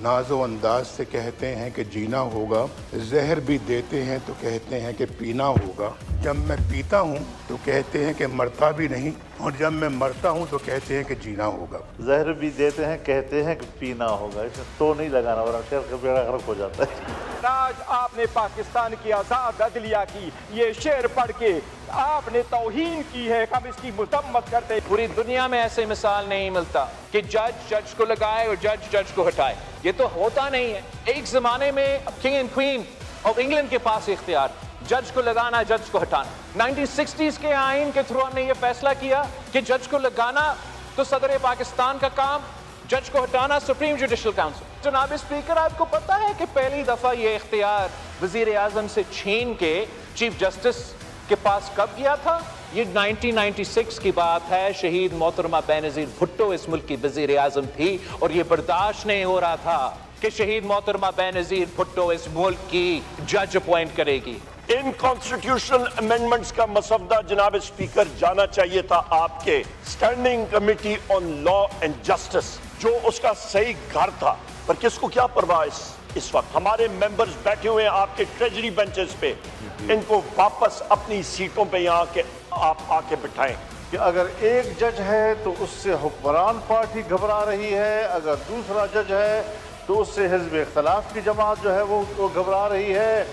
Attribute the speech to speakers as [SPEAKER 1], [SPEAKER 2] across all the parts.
[SPEAKER 1] नाजो अंदाज से कहते हैं कि जीना होगा, जहर भी देते हैं तो कहते हैं कि पीना होगा। जब मैं पीता हूँ तो कहते हैं कि मरता भी नहीं, और जब मैं मरता हूँ तो कहते हैं कि जीना होगा।
[SPEAKER 2] जहर भी देते हैं, कहते हैं कि पीना होगा। इसे तो नहीं लगाना, वरना शेर का बेड़ा गर्क हो जाता है।
[SPEAKER 3] आज आपने पाकिस्तान की आज़ाद अदलिया की ये शेर पढ़ के आपने तौहीन की है, हम इसकी मुजम्मत करते हैं।
[SPEAKER 4] पूरी दुनिया में ऐसे मिसाल नहीं मिलता कि जज को लगाए और जज को हटाए। ये तो होता नहीं है। एक जमाने में king and queen of England के पास इख्तियार, जज को लगाना, जज को हटाना। 1960s के आइन के थ्रू हमने ये फैसला किया कि जज को लगाना तो सदर पाकिस्तान का काम, जज को हटाना सुप्रीम जुडिशल काउंसिल। जनाब स्पीकर, आपको पता है कि पहली दफा ये इख्तियार वजीर आजम से छीन के चीफ जस्टिस के पास कब गया था? ये 1996 की बात है। शहीद मोहतरमा बेनज़ीर भुट्टो इस मुल्क की वजीर आजम थी और ये बर्दाश्त नहीं हो रहा था कि शहीद मोहतरमा बेनज़ीर भुट्टो इस मुल्क की जज अपॉइंट करेगी।
[SPEAKER 5] इन कॉन्स्टिट्यूशनल अमेंडमेंट्स का मसवदा जनाब स्पीकर जाना चाहिए था आपके standing committee on law and justice, जो उसका सही घर था। पर किसको क्या परवाह इस वक्त? हमारे मेंबर्स बैठे हुए हैं आपके ट्रेजरी बेंचेस पे, इनको वापस अपनी सीटों पे यहाँ के आप आके बिठाएं।
[SPEAKER 2] कि अगर एक जज है तो उससे हुक्मरान पार्टी घबरा रही है, अगर दूसरा जज है तो उससे हिज़्ब इख्तिलाफ की जमात जो है वो घबरा रही है,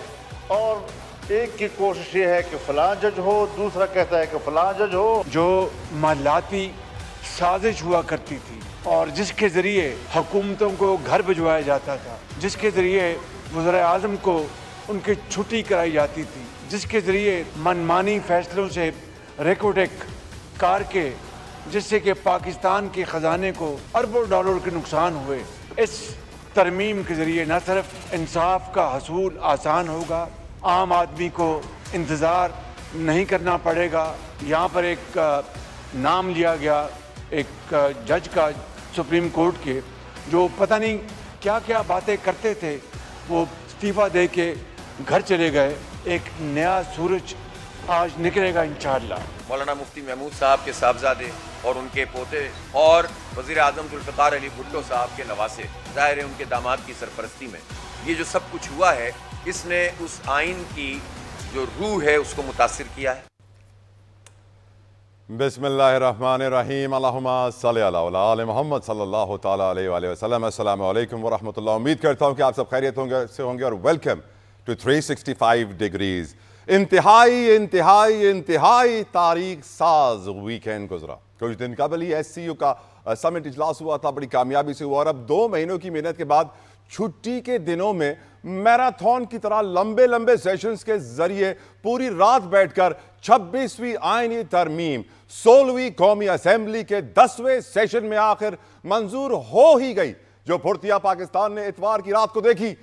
[SPEAKER 2] और एक की कोशिश ये है कि फलां जज हो, दूसरा कहता है कि फलां जज हो।
[SPEAKER 6] जो मालाती साजिश हुआ करती थी और जिसके ज़रिए हुकूमतों को घर भिजवाया जाता था, जिसके ज़रिए वज़ीर आज़म को उनकी छुट्टी कराई जाती थी, जिसके ज़रिए मनमानी फ़ैसलों से रेकोटेक कार के, जिससे कि पाकिस्तान के ख़जाने को अरबों डॉलर के नुकसान हुए, इस तरमीम के ज़रिए न सिर्फ इंसाफ का हसूल आसान होगा, आम आदमी को इंतज़ार नहीं करना पड़ेगा। यहाँ पर एक नाम लिया गया एक जज का सुप्रीम कोर्ट के, जो पता नहीं क्या क्या बातें करते थे, वो इस्तीफ़ा दे के घर चले गए। एक नया सूरज आज निकलेगा इंशाअल्लाह।
[SPEAKER 7] मौलाना मुफ्ती महमूद साहब के साहबजादे और उनके पोते और वज़ीर आज़म जुल्फ़िकार अली भुट्टो साहब के नवासे, ज़ाहिर है उनके दामाद की सरपरस्ती में ये जो सब कुछ हुआ है, इसने उस आइन की जो रूह है उसको मुतासिर किया है।
[SPEAKER 8] बिस्मिल्लाहिर्रहमानिर्रहीम, अल्लाहुम्मा सल्लि अला मोहम्मद सल्लल्लाहु तआला अलैहि वसल्लम। अस्सलामु अलैकुम व रहमतुल्लाह। उम्मीद करता हूँ कि आप सब खैरियत होंगे और वेलकम टू 365 डिग्रीज। इंतहाई तारीख साज वीकेंड गुजरा। कुछ दिन कबल ही SCU का समिट इजलास हुआ था, बड़ी कामयाबी से हुआ, और अब 2 महीनों की मेहनत के बाद छुट्टी के दिनों में मैराथन की तरह लंबे लंबे सेशंस के जरिए पूरी रात बैठकर 26वीं आईनी तरमीम 16वीं कौमी असेंबली के 10वें सेशन में आखिर मंजूर हो ही गई। जो फुर्तिया पाकिस्तान ने इतवार की रात को देखी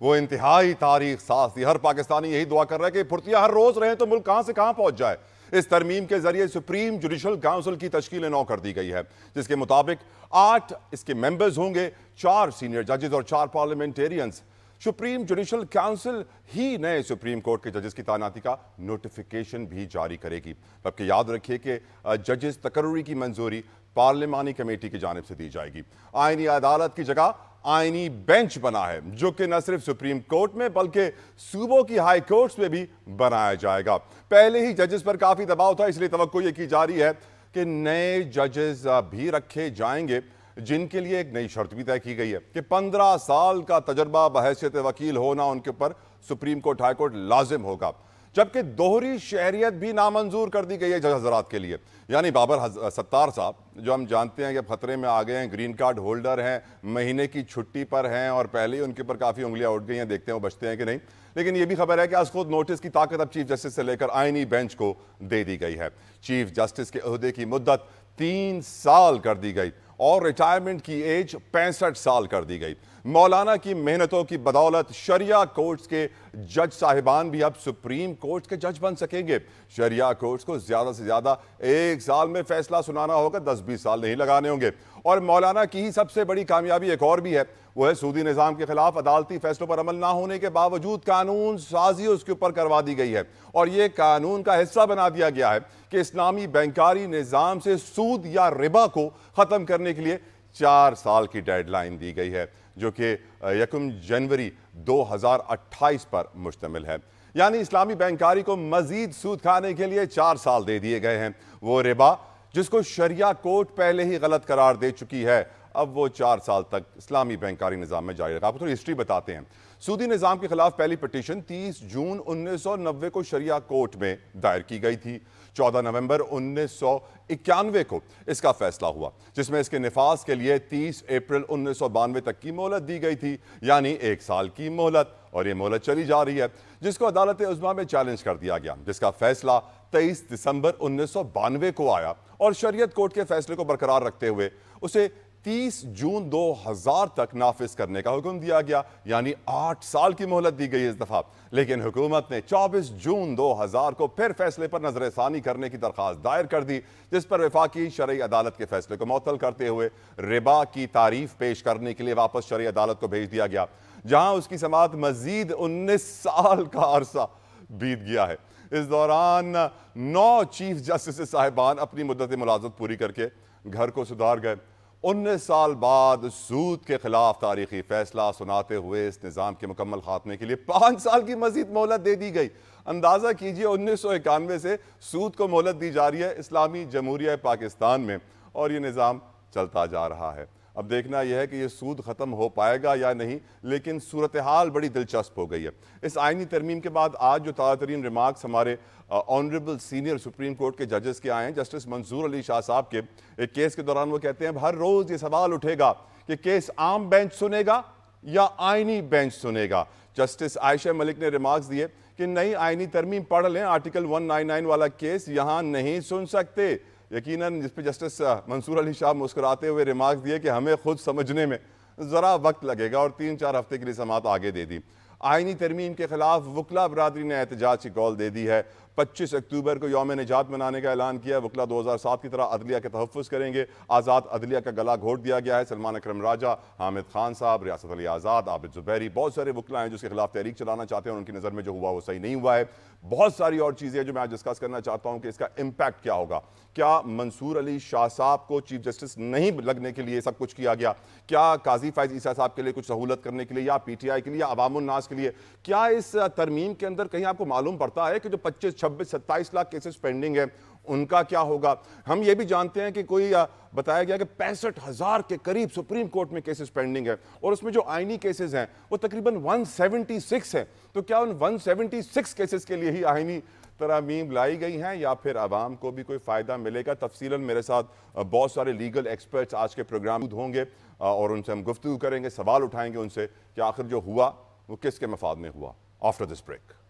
[SPEAKER 8] वो इंतहाई तारीख साज थी। हर पाकिस्तानी यही दुआ कर रहा है कि फुर्तिया हर रोज रहे तो मुल्क कहां से कहां पहुंच जाए। इस तरमीम के जरिए सुप्रीम जुडिशल काउंसिल की तश्कील नौ कर दी गई है, जिसके मुताबिक 8 इसके मेंबर्स होंगे, 4 सीनियर जजेस और 4 पार्लियामेंटेरियंस। सुप्रीम जुडिशल काउंसिल ही नए सुप्रीम कोर्ट के जजेस की तैनाती का नोटिफिकेशन भी जारी करेगी। जबकि याद रखिए कि जजेस तकर्री की मंजूरी पार्लिमानी कमेटी की जानिब से दी जाएगी। आईनी अदालत की जगह आईनी बेंच बना है, जो कि न सिर्फ सुप्रीम कोर्ट में बल्कि सूबों की हाई कोर्ट्स में भी बनाया जाएगा। पहले ही जजेस पर काफी दबाव था, इसलिए तवक्को यह की जा रही है कि नए जजेस भी रखे जाएंगे, जिनके लिए एक नई शर्त भी तय की गई है कि 15 साल का तजर्बा बहैसियत वकील होना उनके ऊपर सुप्रीम कोर्ट हाई कोर्ट लाजिम होगा। जबकि दोहरी शहरियत भी नामंजूर कर दी गई है जज हजरात के लिए। यानी बाबर सत्तार साहब, जो हम जानते हैं कि खतरे में आ गए हैं, ग्रीन कार्ड होल्डर हैं, महीने की छुट्टी पर हैं और पहले ही उनके ऊपर काफ़ी उंगलियां उठ गई हैं, देखते हैं वो बचते हैं कि नहीं। लेकिन ये भी खबर है कि आज खुद नोटिस की ताकत अब चीफ जस्टिस से लेकर आईनी बेंच को दे दी गई है। चीफ जस्टिस के ओहदे की मुद्दत 3 साल कर दी गई और रिटायरमेंट की एज 65 साल कर दी गई। मौलाना की मेहनतों की बदौलत शरिया कोर्ट्स के जज साहिबान भी अब सुप्रीम कोर्ट के जज बन सकेंगे। शरिया कोर्ट्स को ज्यादा से ज्यादा 1 साल में फैसला सुनाना होगा, 10-20 साल नहीं लगाने होंगे। और मौलाना की ही सबसे बड़ी कामयाबी एक और भी है, वो है सूदी निज़ाम के खिलाफ अदालती फैसलों पर अमल ना होने के बावजूद कानून साजी उसके ऊपर करवा दी गई है और ये कानून का हिस्सा बना दिया गया है कि इस्लामी बैंकारी निज़ाम से सूद या रिबा को ख़त्म करने के लिए 4 साल की डेडलाइन दी गई है, जो कि 1 जनवरी 2028 पर मुश्तमिल है। यानी इस्लामी बैंकारी को मजीद सूद खाने के लिए 4 साल दे दिए गए हैं। वो रिबा जिसको शरिया कोर्ट पहले ही गलत करार दे चुकी है, अब वो 4 साल तक इस्लामी बैंकारी निज़ाम में जारी रखा। आपको थोड़ी हिस्ट्री बताते हैं। सूदी निज़ाम के खिलाफ पहली पिटीशन 30 जून 1990 को शरिया कोर्ट में दायर की गई थी। 14 नवंबर 1991 को इसका फैसला हुआ, जिसमें इसके निफाज के लिए 30 अप्रैल 1992 तक की मोहलत दी गई थी, यानी 1 साल की मोहलत। और ये मोहलत चली जा रही है, जिसको अदालत उज़्मा में चैलेंज कर दिया गया, जिसका फैसला 23 दिसंबर 1992 को आया और शरीयत कोर्ट के फैसले को बरकरार रखते हुए उसे 30 जून 2000 तक नाफिज करने का हुक्म दिया गया, यानी 8 साल की मोहलत दी गई इस दफा। लेकिन हुकूमत ने 24 जून 2000 को फिर फैसले पर नजरसानी करने की दरख्वास्त दायर कर दी, जिस पर वफाकी शरई अदालत के फैसले को मुअत्तल करते हुए रिबा की तारीफ पेश करने के लिए वापस शरई अदालत को भेज दिया गया, जहां उसकी समाअत मजीद 19 साल का अरसा बीत गया है। इस दौरान 9 चीफ जस्टिस साहिबान अपनी मुद्दत मुलाजमत पूरी करके घर को सुधार गए। 19 साल बाद सूद के खिलाफ तारीखी फैसला सुनाते हुए इस निज़ाम के मुकम्मल खात्मे के लिए 5 साल की मजीद मोहलत दे दी गई। अंदाज़ा कीजिए 1991 से सूद को मोहलत दी जा रही है इस्लामी जमहूरिया पाकिस्तान में, और ये निज़ाम चलता जा रहा है। अब देखना यह है कि ये सूद ख़त्म हो पाएगा या नहीं, लेकिन सूरत हाल बड़ी दिलचस्प हो गई है। इस आइनी तरमीम के बाद आज जो ताज़ा तरीन रिमार्क्स हमारे ऑनरेबल सीनियर सुप्रीम कोर्ट के जजेस के आए हैं, जस्टिस मंसूर अली शाह साहब के, एक केस के दौरान वो कहते हैं हर रोज़ ये सवाल उठेगा कि केस आम बेंच सुनेगा या आइनी बेंच सुनेगा। जस्टिस आयशा मलिक ने रिमार्क्स दिए कि नई आइनी तरमीम पढ़ लें, आर्टिकल 199 वाला केस यहाँ नहीं सुन सकते। यकीनन जिस पे जस्टिस मंसूर अली शाह मुस्कुराते हुए रिमार्क्स दिए कि हमें खुद समझने में ज़रा वक्त लगेगा, और 3-4 हफ्ते के लिए समाअत आगे दे दी। आइनी तरमीम के खिलाफ वकला बरादरी ने एहतजाज की कॉल दे दी है। 25 अक्टूबर को यौम निजात मनाने का ऐलान किया। वकला 2007 की तरह अदलिया के तहफ़्फ़ुज़ करेंगे। आज़ाद अदलिया का गला घोट दिया गया है। सलमान अकरम राजा, हामिद खान साहब, रियासत अली आज़ाद, आबिद ज़ुबैरी, बहुत सारे वकला हैं जिसके खिलाफ तहरीक चलाना चाहते हैं और उनकी नज़र में जो हुआ वो सही नहीं हुआ है। बहुत सारी और चीज़ें जो मैं आज डिस्कस करना चाहता हूँ कि इसका इम्पैक्ट क्या होगा। क्या मंसूर अली शाह साहब को चीफ जस्टिस नहीं लगने के लिए सब कुछ किया गया? क्या काजी फैज़ ईसा साहब के लिए कुछ सहूलत करने के लिए, या PTI के लिए, या अवामुन नास के लिए? क्या इस तरमीम के अंदर कहीं आपको मालूम पड़ता है कि जो 25, 26, 27 लाख केसेस पेंडिंग है उनका क्या होगा? हम ये भी जानते हैं कि कोई बताया गया कि 65,000 के करीब सुप्रीम कोर्ट में केसेस पेंडिंग है, और उसमें जो आइनी केसेस हैं वो तकरीबन 176 हैं। तो क्या उन 176 केसेस के लिए ही आइनी तरमीम लाई गई हैं, या फिर आवाम को भी कोई फ़ायदा मिलेगा? तफसीलन मेरे साथ बहुत सारे लीगल एक्सपर्ट्स आज के प्रोग्राम होंगे और उनसे हम गुफ्तगू करेंगे, सवाल उठाएंगे उनसे कि आखिर जो हुआ वो किसके मफाद में हुआ। After this break.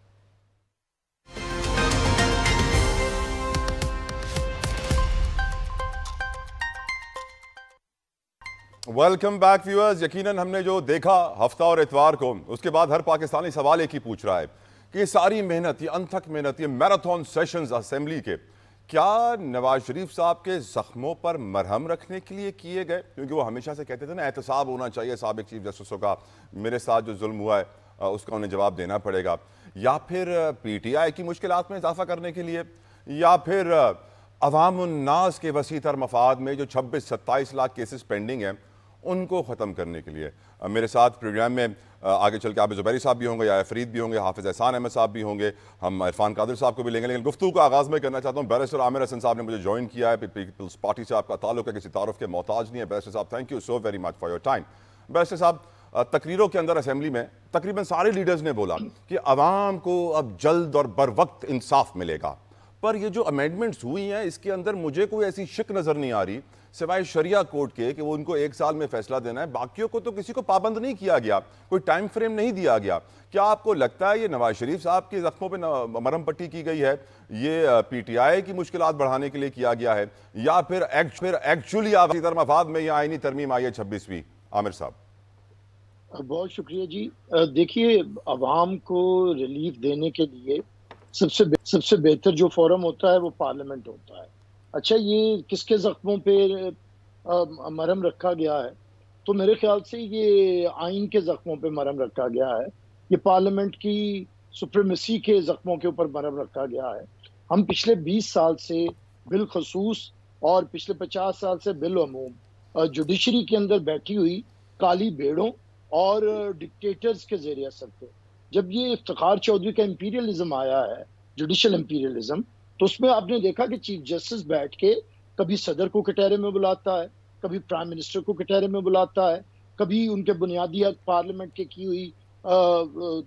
[SPEAKER 8] Welcome back viewers. यकीनन हमने जो देखा हफ्ता और इतवार को, उसके बाद हर पाकिस्तानी सवाल एक ही पूछ रहा है कि ये सारी मेहनत, ये अनथक मेहनत, ये मैराथन सेशंस असेंबली के, क्या नवाज शरीफ साहब के जख्मों पर मरहम रखने के लिए किए गए? क्योंकि वो हमेशा से कहते थे ना, एहतसाब होना चाहिए साबिक चीफ जस्टिसों का, मेरे साथ जो जुल्म हुआ है उसका उन्हें जवाब देना पड़ेगा, या फिर PTI की मुश्किलात में इजाफा करने के लिए, या फिर अवामुन नास के वसी तर मफाद में जो 26-27 लाख केसेस पेंडिंग हैं उनको ख़त्म करने के लिए। मेरे साथ प्रोग्राम में आगे चल के आबिद ज़ुबैरी साहब भी होंगे, या फरीद भी होंगे, हाफिज़ एहसान अहमद साहब भी होंगे, हम इरफान कादिर साहब को भी लेंगे। लेकिन गुफ्तगू का आगाज़ में करना चाहता हूँ, बैरिस्टर आमिर हसन साहब ने मुझे ज्वाइन किया है। पीपल्स पार्टी से आपका ताल्लुक है, किसी तारुफ के मोहताज नहीं है। बैरिस्टर साहब, thank you so very much for your time. Barrister साहब, तकरीरों के अंदर असेंबली में तकरीबन सारे लीडर्स ने बोला कि अवाम को अब जल्द और बर वक्त इंसाफ मिलेगा, पर ये जो अमेंडमेंट्स हुई हैं इसके अंदर मुझे कोई ऐसी शिक नज़र नहीं आ रही सिवाय शरिया कोर्ट के कि वो उनको 1 साल में फैसला देना है। बाकियों को तो किसी को पाबंद नहीं किया गया, कोई टाइम फ्रेम नहीं दिया गया। क्या आपको लगता है ये नवाज शरीफ साहब के जख्मों पे मरहम पट्टी की गई है, ये PTI की मुश्किलात बढ़ाने के लिए किया गया है, या फिर एक्चुअली आप इधर मफाद में यह आईनी तरमीम आई है 26वीं? आमिर साहब।
[SPEAKER 9] बहुत शुक्रिया जी। देखिए, अवाम को रिलीफ देने के लिए सबसे बेहतर जो फोरम होता है वो पार्लियामेंट होता है। अच्छा, ये किसके जख्मों पे मरहम रखा गया है? तो मेरे ख्याल से ये आइन के जख्मों पे मरहम रखा गया है, ये पार्लियामेंट की सुप्रीमेसी के जख्मों के ऊपर मरहम रखा गया है। हम पिछले 20 साल से बिलखसूस और पिछले 50 साल से बिलअमूम जुडिशरी के अंदर बैठी हुई काली भेड़ों और डिक्टेटर्स के ज़ेर असर थे। जब ये इफ्तिखार चौधरी का इंपीरियलिज्म आया है, जुडिशल इंपीरियलिज्म, तो उसमें आपने देखा कि चीफ जस्टिस बैठ के कभी सदर को कटहरे में बुलाता है, कभी प्राइम मिनिस्टर को कटहरे में बुलाता है, कभी उनके बुनियादी हक पार्लियामेंट के की हुई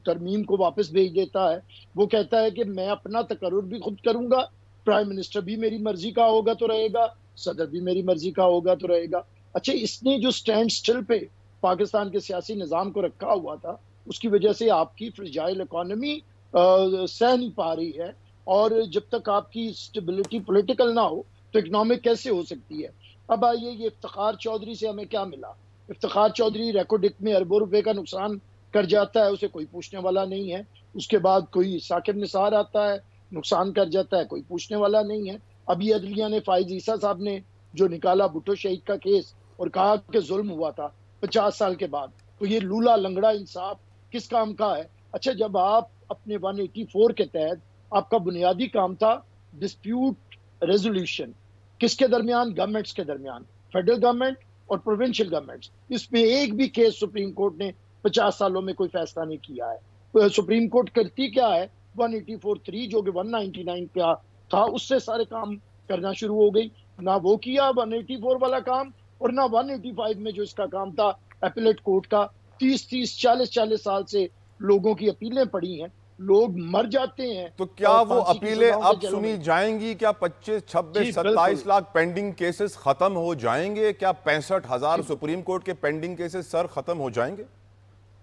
[SPEAKER 9] तरमीम को वापस भेज देता है। वो कहता है कि मैं अपना तकर्रुर भी खुद करूंगा, प्राइम मिनिस्टर भी मेरी मर्जी का होगा तो रहेगा, सदर भी मेरी मर्जी का होगा तो रहेगा। अच्छा, इसने जो स्टैंड स्टिल पे पाकिस्तान के सियासी निज़ाम को रखा हुआ था, उसकी वजह से आपकी फ्रेजाइल इकोनॉमी सह नहीं पा रही है, और जब तक आपकी स्टेबिलिटी पॉलिटिकल ना हो तो इकोनॉमिक कैसे हो सकती है। अब आइए, ये इफ्तिखार चौधरी से हमें क्या मिला? इफ्तिखार चौधरी रेकोर्डिक में अरबों रुपए का नुकसान कर जाता है, उसे कोई पूछने वाला नहीं है। उसके बाद कोई साकिब निसार आता है, नुकसान कर जाता है, कोई पूछने वाला नहीं है। अभी अदलिया ने फाइज ईसा साहब ने जो निकाला भुट्टो शहीद का केस और कहा कि जुल्म हुआ था 50 साल के बाद, तो ये लूला लंगड़ा इंसाफ किस काम का है? अच्छा, जब आप अपने 184 के तहत आपका बुनियादी काम था डिस्प्यूट रेजोल्यूशन, किसके दरमियान? गवर्नमेंट्स के दरमियान, फेडरल गवर्नमेंट और प्रोविंशियल गवर्नमेंट्स। इसमें एक भी केस सुप्रीम कोर्ट ने 50 सालों में कोई फैसला नहीं किया है। तो सुप्रीम कोर्ट करती क्या है? 184(3) जो कि 199 का था, उससे सारे काम करना शुरू हो गई। ना वो किया 184 वाला काम, और ना 185 में जो इसका काम था एपीलेट कोर्ट का। 30-30, 40-40 साल से लोगों की अपीलें पड़ी हैं, लोग मर जाते हैं।
[SPEAKER 8] तो क्या वो अपीलें अब सुनी जाएंगी? क्या 25, 26, 27 लाख पेंडिंग केसेस खत्म हो जाएंगे? क्या 65,000 सुप्रीम कोर्ट के पेंडिंग केसेस सर खत्म हो जाएंगे?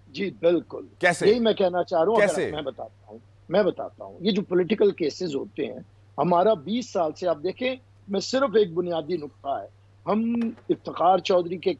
[SPEAKER 9] जी बिल्कुल।
[SPEAKER 8] कैसे?
[SPEAKER 9] यही मैं कहना चाह रहा हूँ।
[SPEAKER 8] कैसे?
[SPEAKER 9] मैं बताता हूँ। ये जो पॉलिटिकल केसेस होते हैं, हमारा 20 साल से, आप देखें, मैं सिर्फ एक बुनियादी नुक्ता है, हम इफ्तिखार चौधरी के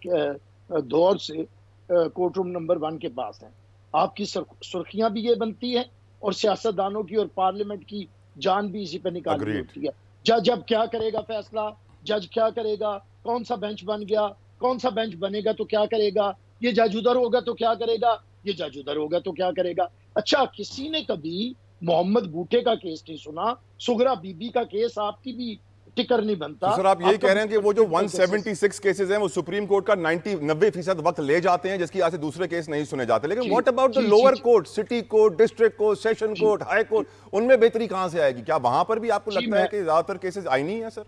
[SPEAKER 9] दौर से कोर्ट रूम नंबर 1 के पास हैं। आपकी सुर्खियां भी ये बनती है और सियासतदानों की और पार्लियामेंट की जान भी इसी पे निकाली होती है। जज अब क्या करेगा फैसला, जज क्या करेगा, कौन सा बेंच बन गया, कौन सा बेंच बनेगा तो क्या करेगा, ये जज उधर होगा तो क्या करेगा, ये जज उधर होगा तो क्या करेगा। अच्छा, किसी ने कभी मोहम्मद बूटे का केस नहीं सुना, सुगरा बीबी का केस आपकी भी टिकर नहीं बनता।
[SPEAKER 8] तो सर आप यही कह रहे हैं कि वो जो 176 केसेस हैं वो सुप्रीम कोर्ट का 90% वक्त ले जाते हैं, जिसकी वजह से दूसरे केस नहीं सुने जाते। लेकिन what about the lower court, city court, district court, session court, high court, उनमें बेहतरी कहां से आएगी? क्या वहां पर भी आपको लगता है कि ज्यादातर केसेस आईनी है सर?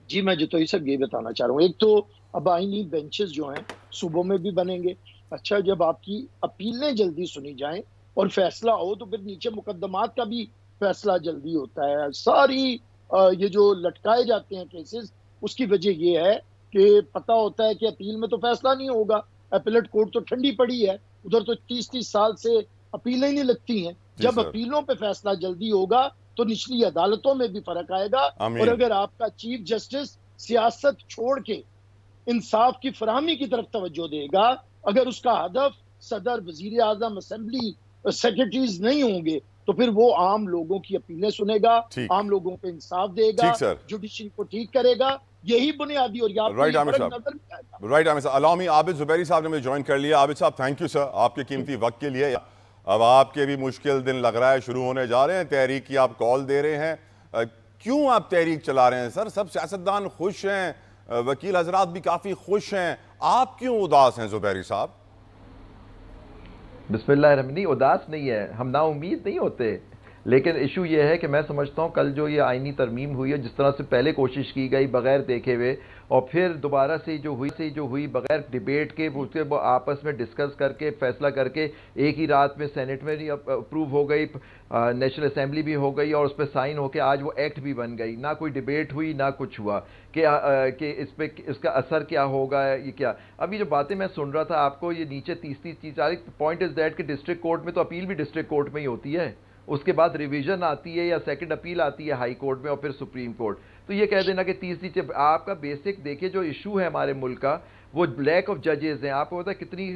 [SPEAKER 9] जी, मैं जो तो ये सब ये बताना चाह रहा हूँ। एक तो अब आईनी बेंचेस जो हैं सूबों में भी बनेंगे। अच्छा, जब आपकी अपीलें जल्दी सुनी जाएं और फैसला हो तो फिर नीचे मुकदमात का भी फैसला जल्दी होता है। सारी ये जो लटकाए जाते हैं केसेस, उसकी वजह ये है कि पता होता है कि अपील में तो फैसला नहीं होगा, अपीलेट कोर्ट तो ठंडी पड़ी है, उधर तो 30-30 साल से अपीलें नहीं लगती हैं। जब अपीलों पे फैसला जल्दी होगा तो निचली अदालतों में भी फर्क आएगा। और अगर आपका चीफ जस्टिस सियासत छोड़ के इंसाफ की फराहमी की तरफ तवज्जो देगा, अगर उसका हदफ सदर, वजीर आजम, असेंबली सेक्रेटरीज नहीं होंगे, तो फिर वो आम लोगों की अपीलें सुनेगा, आम लोगों को इंसाफ देगा, जुडिशरी को ठीक करेगा। यही बुनियादी और
[SPEAKER 8] राइट आमिर साहब, अलाउ मी, आबिद जुबैरी साहब ने मुझे ज्वाइन कर लिया। आबिद साहब, थैंक यू सर आपके कीमती वक्त के लिए। अब आपके भी मुश्किल दिन लग रहा है शुरू होने जा रहे हैं, तहरीक की आप कॉल दे रहे हैं, क्यों आप तहरीक चला रहे हैं सर? सब सियासतदान खुश हैं, वकील हजरात भी काफी खुश हैं, आप क्यों उदास हैं जुबैरी साहब?
[SPEAKER 10] बिस्मिल्लाहिर्रहमानिर्रहीम, उदास नहीं है, हम ना उम्मीद नहीं होते, लेकिन इशू ये है कि मैं समझता हूँ कल जो ये आईनी तरमीम हुई है, जिस तरह से पहले कोशिश की गई बगैर देखे हुए, और फिर दोबारा से जो हुई बगैर डिबेट के, उसके वो आपस में डिस्कस करके फैसला करके एक ही रात में सेनेट में भी अप्रूव हो गई, नेशनल असेंबली भी हो गई और उस पर साइन होकर आज वो एक्ट भी बन गई। ना कोई डिबेट हुई, ना कुछ हुआ कि इस पे इसका असर क्या होगा, ये क्या। अभी जो बातें मैं सुन रहा था आपको, ये नीचे 30-30 चीज़, पॉइंट इज़ दैट कि डिस्ट्रिक्ट कोर्ट में तो अपील भी डिस्ट्रिक्ट कोर्ट में ही होती है, उसके बाद रिवीजन आती है या सेकंड अपील आती है हाई कोर्ट में और फिर सुप्रीम कोर्ट। तो ये कह देना कि 30 आपका बेसिक देखिए जो इशू है हमारे मुल्क का, वो लैक ऑफ जजेस हैं। आपको पता है कितनी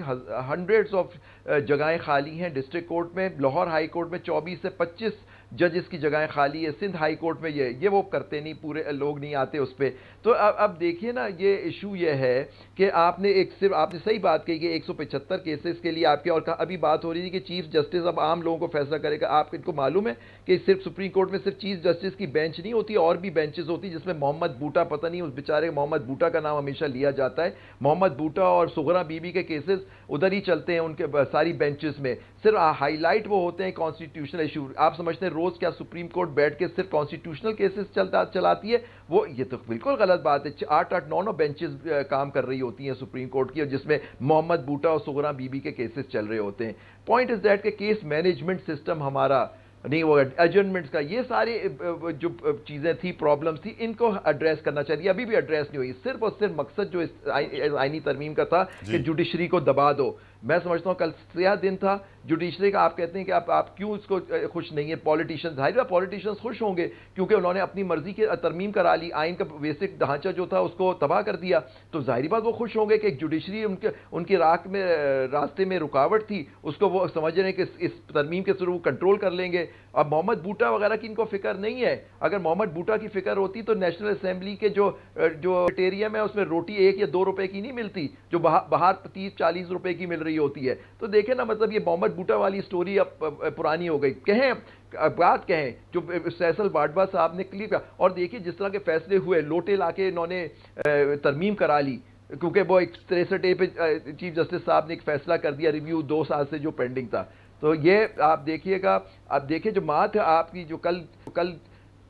[SPEAKER 10] हंड्रेड्स ऑफ जगहें खाली हैं डिस्ट्रिक्ट कोर्ट में। लाहौर हाई कोर्ट में 24 से 25 जजेस की जगहें खाली है। सिंध हाई कोर्ट में ये वो करते नहीं, पूरे लोग नहीं आते उस पर। तो अब देखिए ना, ये इशू ये है कि आपने सिर्फ आपने सही बात कही कि 175 केसेस के लिए आपके, और अभी बात हो रही थी कि चीफ जस्टिस अब आम लोगों को फैसला करेगा। आप इनको मालूम है कि सिर्फ सुप्रीम कोर्ट में सिर्फ चीफ जस्टिस की बेंच नहीं होती, और भी बेंचेस होती, जिसमें मोहम्मद बूटा, पता नहीं उस बेचारे मोहम्मद बूटा का नाम हमेशा लिया जाता है। मोहम्मद बूटा और सुगरा बीबी के केसेस उधर ही चलते हैं उनके सारी बेंचेस में। सिर्फ हाईलाइट वो होते हैं कॉन्स्टिट्यूशनल इशू। आप समझते हैं रोज क्या सुप्रीम कोर्ट बैठ के सिर्फ कॉन्स्टिट्यूशनल केसेस चलाती है? वो ये तो बिल्कुल गलत बात है। 8-8, 9-9 बेंचेस काम कर रही होती हैं सुप्रीम कोर्ट की, और जिसमें मोहम्मद बूटा और सुगरा बीबी के केसेस चल रहे होते हैं। पॉइंट इज दैट के केस मैनेजमेंट सिस्टम हमारा नहीं होगा, एडजमेंट्स का, ये सारे जो चीज़ें थी, प्रॉब्लम्स थी, इनको एड्रेस करना चाहिए। अभी भी एड्रेस नहीं हुई। सिर्फ और सिर्फ मकसद जो इस आईनी तरमीम का था कि जुडिशरी को दबा दो। मैं समझता हूँ कल यह दिन था जुडिशरी का। आप कहते हैं कि आप क्यों इसको खुश नहीं है? पॉलिटिशियंस, जाहिर है पॉलिटिशियंस खुश होंगे क्योंकि उन्होंने अपनी मर्जी की तरमीम करा ली, आइन का बेसिक ढांचा जो था उसको तबाह कर दिया। तो जाहिर बात वो खुश होंगे कि एक जुडिशरी उनके रास्ते में रुकावट थी, उसको वो समझ रहे हैं कि इस तरमीम के थ्रू कंट्रोल कर लेंगे। अब मोहम्मद बूटा वगैरह की इनको फिक्र नहीं है। अगर मोहम्मद बूटा की फिक्र होती तो नेशनल असेंबली के जो टेरियम है उसमें रोटी 1 या 2 रुपए की नहीं मिलती, जो बाहर 30-40 रुपए की मिल रही होती है। तो देखें ना, मतलब ये मोहम्मद बूटा वाली स्टोरी अब पुरानी हो गई। बात कहें जो फैसल बाडवा साहब ने क्लियर किया, और देखिए जिस तरह के फैसले हुए, लोटे लाके इन्होंने तरमीम करा ली, क्योंकि वो 63A पे चीफ जस्टिस साहब ने एक फैसला कर दिया, रिव्यू 2 साल से जो पेंडिंग था। तो ये आप देखिएगा, आप देखिए जो बात है आपकी, जो कल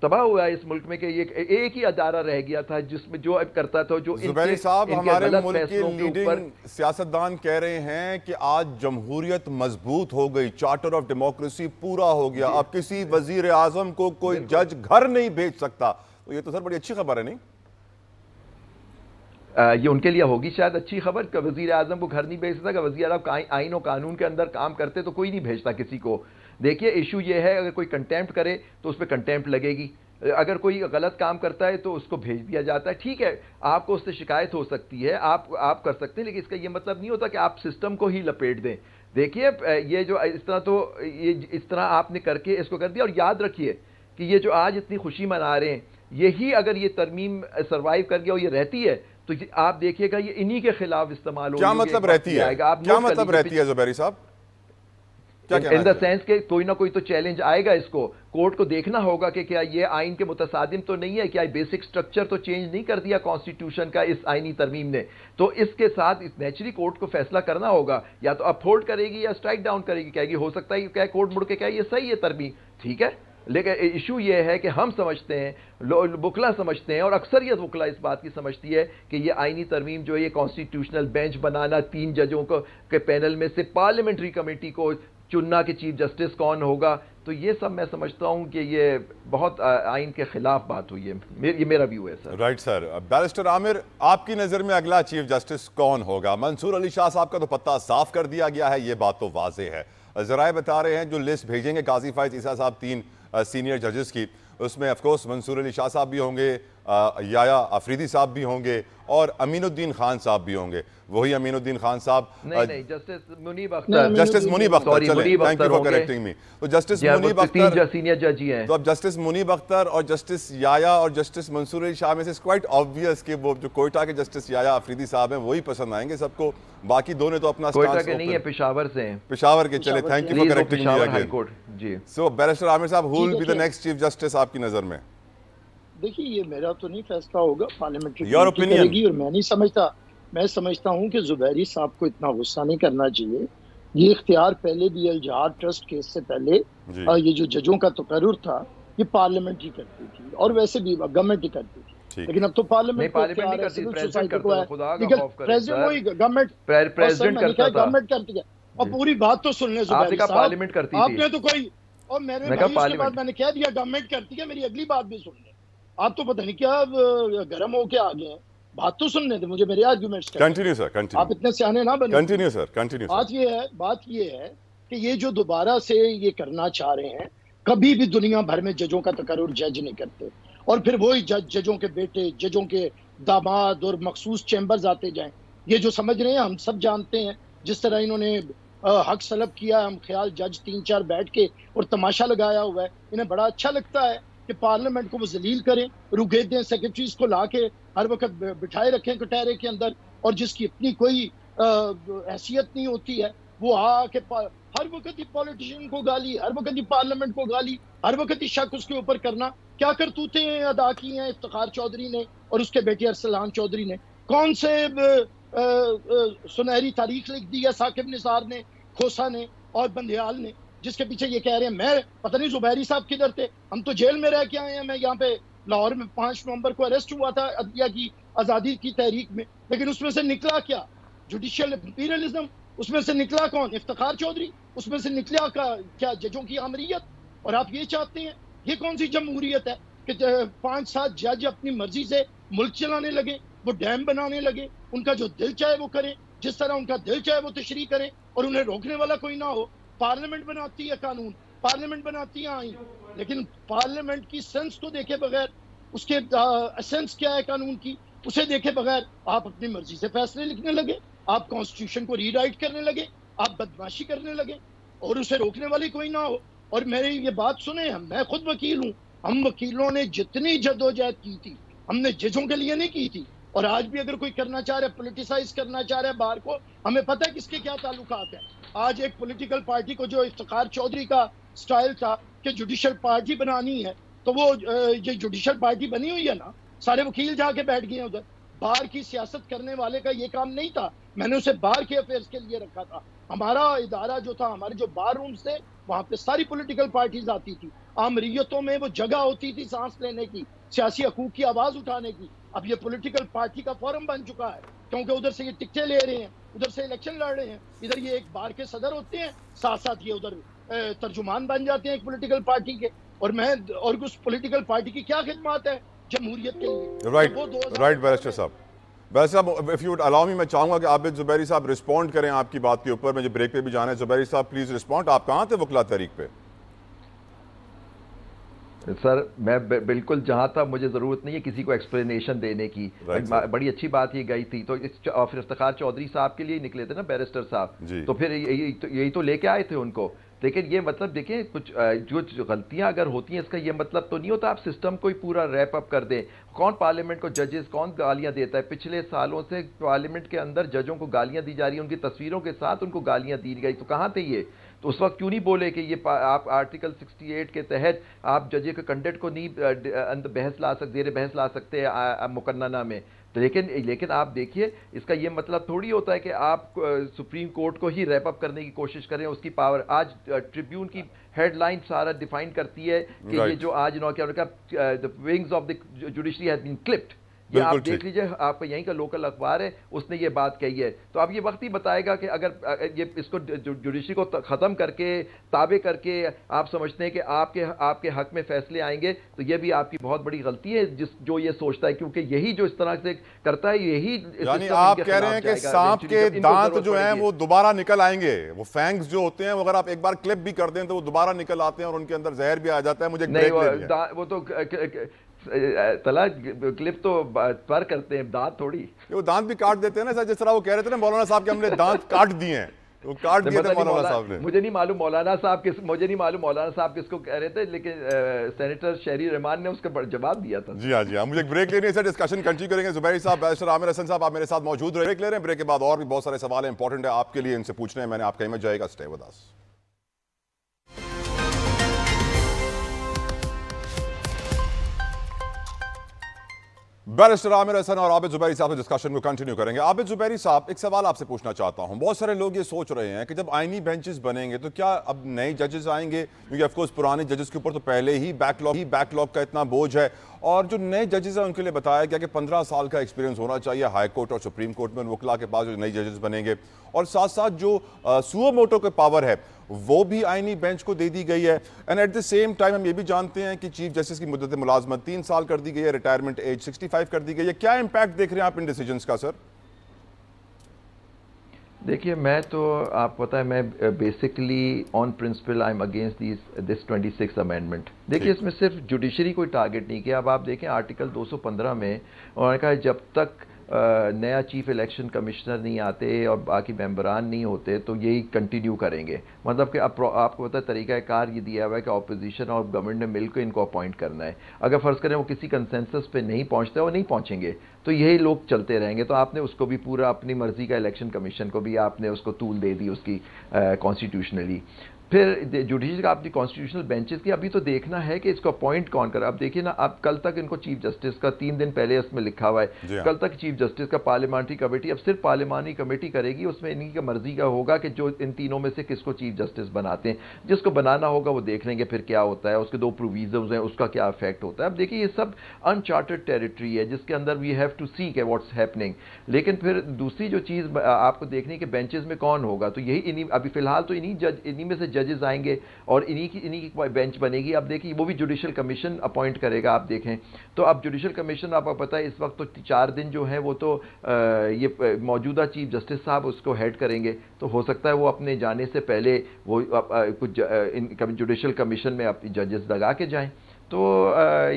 [SPEAKER 10] तबाह हुआ है इस मुल्क में कि ये एक ही अदारा रह गया था जिसमें जो करता था, जो
[SPEAKER 8] ज़ुबैरी साहब, हमारे मुल्क के लीडिंग सियासतदान कह रहे हैं कि आज जमहूरियत मजबूत हो गई, चार्टर ऑफ डेमोक्रेसी पूरा हो गया, अब किसी वजीर आजम को कोई जज घर नहीं भेज सकता। तो ये तो सर बड़ी अच्छी खबर है, नहीं?
[SPEAKER 10] ये उनके लिए होगी शायद अच्छी खबर कि वजीर आजम को घर नहीं भेज सकता। वजीर आजम आइन और कानून के अंदर काम करते तो कोई नहीं भेजता किसी को। देखिए इशू ये है, अगर कोई कंटेम्प्ट करे तो उस पर कंटेम्प्ट लगेगी, अगर कोई गलत काम करता है तो उसको भेज दिया जाता है। ठीक है, आपको उससे शिकायत हो सकती है, आप कर सकते हैं, लेकिन इसका ये मतलब नहीं होता कि आप सिस्टम को ही लपेट दें। देखिए ये जो इस तरह आपने करके इसको कर दिया, और याद रखिए कि ये जो आज इतनी खुशी मना रहे हैं, यही अगर ये तरमीम सर्वाइव कर गया और ये रहती है तो आप देखिएगा ये इन्हीं के खिलाफ इस्तेमाल होगी।
[SPEAKER 8] क्या मतलब रहती है? क्या मतलब रहती है ज़ुबैरी साहब?
[SPEAKER 10] इन द सेंस के कोई ना कोई तो चैलेंज आएगा इसको। कोर्ट को देखना होगा कि क्या ये आइन के मुतसादिम तो नहीं है, क्या बेसिक स्ट्रक्चर तो चेंज नहीं कर दिया कॉन्स्टिट्यूशन का इस आइनी तरमीम ने। तो इसके साथ नेचुरली कोर्ट को फैसला करना होगा, या तो अपहोल्ड करेगी या स्ट्राइक डाउन करेगी। कहेगी हो सकता है क्या कोर्ट मुड़ के क्या ये सही है तरमीम, ठीक है। लेकिन इशू ये है कि हम समझते हैं, वकला समझते हैं, और अक्सरियत वकला इस बात की समझती है कि ये आइनी तरमीम जो है ये कॉन्स्टिट्यूशनल बेंच बनाना, 3 जजों को के पैनल में से पार्लियामेंट्री कमेटी को चुनना कि चीफ जस्टिस कौन होगा, तो ये सब मैं समझता हूं कि ये बहुत आइन के खिलाफ बात हुई है। ये मेरा व्यू है sir.
[SPEAKER 8] Right sir. Barrister Aamir, आपकी नज़र में अगला चीफ जस्टिस कौन होगा? मंसूर अली शाह साहब का तो पत्ता साफ कर दिया गया है, ये बात तो वाज़ेह है। ज़राए बता रहे हैं जो लिस्ट भेजेंगे काजी फाइज ईसा साहब 3 सीनियर जजेस की, उसमें ऑफकोर्स मंसूर अली शाह साहब भी होंगे, याया अफरीदी साहब भी होंगे, और अमीनुद्दीन खान साहब भी होंगे। वही अमीनुद्दीन खान साहब,
[SPEAKER 10] नहीं, justice Munib Akhtar,
[SPEAKER 8] justice Munib Akhtar, thank you for correcting me. तो जस्टिस मुनीब अख्तर
[SPEAKER 10] सीनियर जज ही हैं।
[SPEAKER 8] तो अब जस्टिस मुनीब अख्तर और जस्टिस याया और जस्टिस मंसूर अली शाह में से क्वाइट ऑब्वियस कि वो जो कोयटा के जस्टिस याया अफरीदी साहब हैं वही पसंद आएंगे सबको। बाकी दोनों तो अपना
[SPEAKER 10] कोयटा के नहीं है, पेशावर से हैं।
[SPEAKER 8] पेशावर के, चले, thank you for correcting me again जी। सो बैरिस्टर आमिर साहब, who will be the next chief justice आपकी नजर में?
[SPEAKER 9] देखिए ये मेरा तो नहीं फैसला होगा, पार्लियामेंट्री
[SPEAKER 8] योर ओपिनियन।
[SPEAKER 9] और मैं समझता हूं कि जुबैरी साहब को इतना गुस्सा नहीं करना चाहिए। ये इख्तियार पहले भी अल-जहाद ट्रस्ट केस से पहले ये जो जजों का तकर्रुर था ये पार्लियामेंट ही करती थी, और वैसे भी गवर्नमेंट ही करती थी, लेकिन अब तो पार्लियामेंट
[SPEAKER 10] गवर्नमेंट करती
[SPEAKER 9] है। और पूरी बात तो सुन ले जुबैरी साहब,
[SPEAKER 10] पार्लियामेंट करती थी
[SPEAKER 9] आपने तो कोई, और मेरे उसके बाद मैंने कह दिया गवर्नमेंट करती है, मेरी अगली बात भी सुन ले। आप तो पता नहीं क्या गर्म होके आ गए हैं, बात तो सुनने थे मुझे, मेरे आर्गुमेंट्स
[SPEAKER 8] कंटिन्यू सर, कंटिन्यू,
[SPEAKER 9] आप इतने सियाने ना बने।
[SPEAKER 8] Continue sir, continue.
[SPEAKER 9] बात ये है कि ये जो दोबारा से ये करना चाह रहे हैं, कभी भी दुनिया भर में जजों का तकर्रुर जज नहीं करते, और फिर वही जजों के बेटे, जजों के दामाद और मखसूस चैम्बर्स आते जाएं। ये जो समझ रहे हैं हम सब जानते हैं, जिस तरह इन्होंने हक सलब किया, हम ख्याल जज 3-4 बैठ के और तमाशा लगाया हुआ है। इन्हें बड़ा अच्छा लगता है कि पार्लियामेंट को वो जलील करें, रुके दें, सेक्रेटरीज को ला के हर वक्त बिठाए रखें कटहरे के अंदर, और जिसकी अपनी कोई हैसियत नहीं होती है वो आके हर वक्त ही पॉलिटिशियन को गाली, हर वक्त ही पार्लियामेंट को गाली, हर वक्त ही शक उसके ऊपर करना। क्या करतूतें अदा की हैं इफ्तिखार चौधरी ने और उसके बेटे अरसलान चौधरी ने? कौन से सुनहरी तारीख लिख दी है साकिब निसार ने, खोसा ने और बंदियाल ने, जिसके पीछे ये कह रहे हैं मैं पता नहीं जुबैरी साहब किधर थे, हम तो जेल में रह के आए हैं। मैं यहाँ पे लाहौर में 5 नवंबर को अरेस्ट हुआ था अदलिया की आज़ादी की तहरीक में, लेकिन उसमें से निकला क्या? Judicial imperialism. उसमें से निकला कौन? इफ्तिखार चौधरी। उसमें से निकला क्या? जजों की आमरीयत। और आप ये चाहते हैं, ये कौन सी जमहूरियत है कि 5-7 जज अपनी मर्जी से मुल्क चलाने लगे, वो डैम बनाने लगे, उनका जो दिल चाहे वो करें, जिस तरह उनका दिल चाहे वो तशरीह करें, और उन्हें रोकने वाला कोई ना हो। पार्लियामेंट बनाती है कानून, पार्लियामेंट बनाती है आईन, लेकिन पार्लियामेंट की सेंस को देखे बगैर, उसके एसेंस क्या है कानून की, उसे देखे बगैर आप अपनी मर्जी से फैसले लिखने लगे, आप कॉन्स्टिट्यूशन को रीराइट करने लगे, आप बदमाशी करने लगे, और उसे रोकने वाली कोई ना हो। और मेरी ये बात सुने, मैं खुद वकील हूँ, हम वकीलों ने जितनी जद्दोजहद की थी हमने जजों के लिए नहीं की थी, और आज भी अगर कोई करना चाह रहा है, पोलिटिसाइज करना चाह रहा है बार को, हमें पता है किसके क्या ताल्लुकात है। आज एक पॉलिटिकल पार्टी को जो इफ्तिखार चौधरी का स्टाइल था कि जुडिशल पार्टी बनानी है, तो वो ये जुडिशल पार्टी बनी हुई है ना, सारे वकील जाके बैठ गए उधर। बार की सियासत करने वाले का ये काम नहीं था, मैंने उसे बार के अफेयर्स के लिए रखा था। हमारा इदारा जो था, हमारे जो बार रूम्स थे, वहां पे सारी पॉलिटिकल पार्टीज आती थी, आमरीयतों में वो जगह होती थी सांस लेने की, सियासी हकूक की आवाज उठाने की। अब ये पॉलिटिकल पार्टी का फोरम बन चुका है, क्योंकि उधर से ये टिकटें ले रहे हैं, उधर से इलेक्शन लड़ रहे हैं, इधर ये एक बार के सदर होते हैं, साथ साथ ये उधर तर्जुमान बन जाते हैं एक पॉलिटिकल पार्टी के। और उस पॉलिटिकल पार्टी की क्या खिदमत है जमहूरियत के लिए?
[SPEAKER 8] राइट बैरिस्टर साहब, वैसे साहब if you would allow me, मैं चाहूंगा कि आबिद जुबैरी साहब रिस्पॉन्ड करें आपकी बात के ऊपर। मुझे ब्रेक पे भी जाना है। जुबैरी साहब प्लीज रिस्पॉन्ड। आप कहाँ थे वकला तहरीक पे?
[SPEAKER 10] सर मैं बिल्कुल जहाँ था, मुझे ज़रूरत नहीं है किसी को एक्सप्लेनेशन देने की। बड़ी अच्छी बात ये गई थी, तो फिर इफ्तिखार चौधरी साहब के लिए निकले थे ना बैरिस्टर साहब, तो फिर यही तो लेके आए थे उनको। लेकिन ये मतलब देखिए, कुछ जो गलतियां अगर होती हैं, इसका ये मतलब तो नहीं होता आप सिस्टम को ही पूरा रैप अप कर दें। कौन पार्लियामेंट को जजेस कौन गालियां देता है? पिछले सालों से पार्लियामेंट के अंदर जजों को गालियां दी जा रही हैं, उनकी तस्वीरों के साथ उनको गालियां दी गई। तो कहाँ थे ये? तो उस वक्त क्यों नहीं बोले कि ये आप आर्टिकल 68 के तहत आप जज के कंडक्ट को नहीं बहस ला सकते, जेर बहस ला सकते मुकन्नना में? तो लेकिन आप देखिए, इसका ये मतलब थोड़ी होता है कि आप सुप्रीम कोर्ट को ही रैप अप करने की कोशिश करें, उसकी पावर। आज ट्रिब्यून की हेडलाइन सारा डिफाइन करती है कि ये जो आज the wings of the judiciary has been clipped. ये आप देख लीजिए, आपका यहीं का लोकल अखबार है, उसने ये बात कही है। तो अब ये वक्त ही बताएगा कि अगर ये इसको जुडिशरी को ख़त्म करके, ताबे करके आप समझते हैं कि आपके हक में फैसले आएंगे, तो ये भी आपकी बहुत बड़ी गलती है जो ये सोचता है, क्योंकि यही जो इस तरह से करता है, यही
[SPEAKER 8] यानी आप कह रहे हैं कि सांप के दांत जो हैं वो दोबारा निकल आएंगे। वो फैंग्स जो होते हैं, अगर आप एक बार क्लिप भी कर दें तो वो दोबारा निकल आते हैं और उनके अंदर जहर भी आ जाता है। मुझे
[SPEAKER 10] वो तो तला क्लिप तो पर करते हैं, दांत थोड़ी।
[SPEAKER 8] वो दांत भी काट देते हैं ना, जिस तरह वो कह रहे थे ना मौलाना साहब के हमने दांत काट दिए हैं, वो काट दिए थे मौलाना साहब ने।
[SPEAKER 10] मुझे नहीं मालूम मौलाना साहब किसको कह रहे थे, लेकिन सेनेटर शहरी रहमान ने उसका जवाब दिया था।
[SPEAKER 8] जी हाँ, मुझे एक ब्रेक लेनी है सर, डिस्कशन कंटिन्यू करेंगे। जुबैरी साहब, बैरिस्टर आमिर हसन साहब, आप मेरे साथ मौजूद रहे। ब्रेक ले रहे हैं, ब्रेक के बाद और भी बहुत सारे सवाल इंपॉर्टेंट है आपके लिए, इनसे पूछने हैं मैंने। आपका हिम्मत जाएगा, stay with us. Barrister Aamir Hasan और आबिद जुबैरी साहब से डिस्कशन को कंटिन्यू करेंगे। आबिद जुबैरी साहब, एक सवाल आपसे पूछना चाहता हूं। बहुत सारे लोग ये सोच रहे हैं कि जब आईनी बेंचेस बनेंगे तो क्या अब नए जजेस आएंगे, क्योंकि ऑफकोर्स पुराने जजेस के ऊपर तो पहले ही बैकलॉग का इतना बोझ है, और जो नए जजेस हैं उनके लिए बताया गया कि 15 साल का एक्सपीरियंस होना चाहिए हाई कोर्ट और सुप्रीम कोर्ट में वकला के पास जो नए जजेस बनेंगे, और साथ साथ जो सुओ मोटो के पावर है वो भी आईनी बेंच को दे दी गई है। And at the same time हम ये भी जानते हैं कि चीफ जस्टिस की मुद्दत मुलाजमत 3 साल कर दी गई है, रिटायरमेंट एज 65 कर दी गई है। क्या इंपैक्ट देख रहे हैं आप इन डिसीजंस का सर?
[SPEAKER 10] देखिए, मैं तो आपको पता है, मैं basically on principle I am against this 26 amendment. देखिए, इसमें सिर्फ जुडिशरी कोई टारगेट नहीं किया। अब आप देखें आर्टिकल 215 में उन्होंने कहा जब तक नया चीफ इलेक्शन कमिश्नर नहीं आते और बाकी मेंबरान नहीं होते तो यही कंटिन्यू करेंगे। मतलब कि अब आपको पता है तरीक़ाकार ये दिया हुआ है कि अपोजिशन और गवर्नमेंट ने मिलकर इनको अपॉइंट करना है। अगर फ़र्ज़ करें वो किसी कंसेंसस पे नहीं पहुंचते, वो नहीं पहुंचेंगे, तो यही लोग चलते रहेंगे। तो आपने उसको भी पूरा अपनी मर्ज़ी का इलेक्शन कमीशन को भी आपने उसको तूल दे दी उसकी कॉन्स्टिट्यूशनली। फिर जुडिशल का आपकी कॉन्स्टिट्यूशनल बेंचेस की अभी तो देखना है कि इसको अपॉइंट कौन करे। अब देखिए ना, अब कल तक इनको चीफ जस्टिस का 3 दिन पहले इसमें लिखा हुआ है, कल तक चीफ जस्टिस का पार्लियामेंट्री कमेटी, अब सिर्फ पार्लियामेंट्री कमेटी करेगी, उसमें इनकी का मर्जी का होगा कि जो इन तीनों में से किसको चीफ जस्टिस बनाते हैं। जिसको बनाना होगा वो देख लेंगे फिर क्या होता है, उसके 2 प्रोविजन्स हैं, उसका क्या इफेक्ट होता है। अब देखिए ये सब अनचार्टेड टेरिटरी है जिसके अंदर वी हैव टू सी के व्हाट्स हैपनिंग। लेकिन फिर दूसरी जो चीज़ आपको देखनी कि बेंचेस में कौन होगा, तो यही इन्हीं अभी फिलहाल तो इन्हीं में से जजेस आएंगे और इन्हीं की बेंच बनेगी। अब देखिए वो भी जुडिशल कमीशन अपॉइंट करेगा। आप देखें तो अब जुडिशल कमीशन आपको पता है इस वक्त तो 4 दिन जो है वो तो ये मौजूदा चीफ जस्टिस साहब उसको हेड करेंगे। तो हो सकता है वो अपने जाने से पहले वो कुछ जुडिशल कमीशन में अपनी जजेस लगा के जाएं तो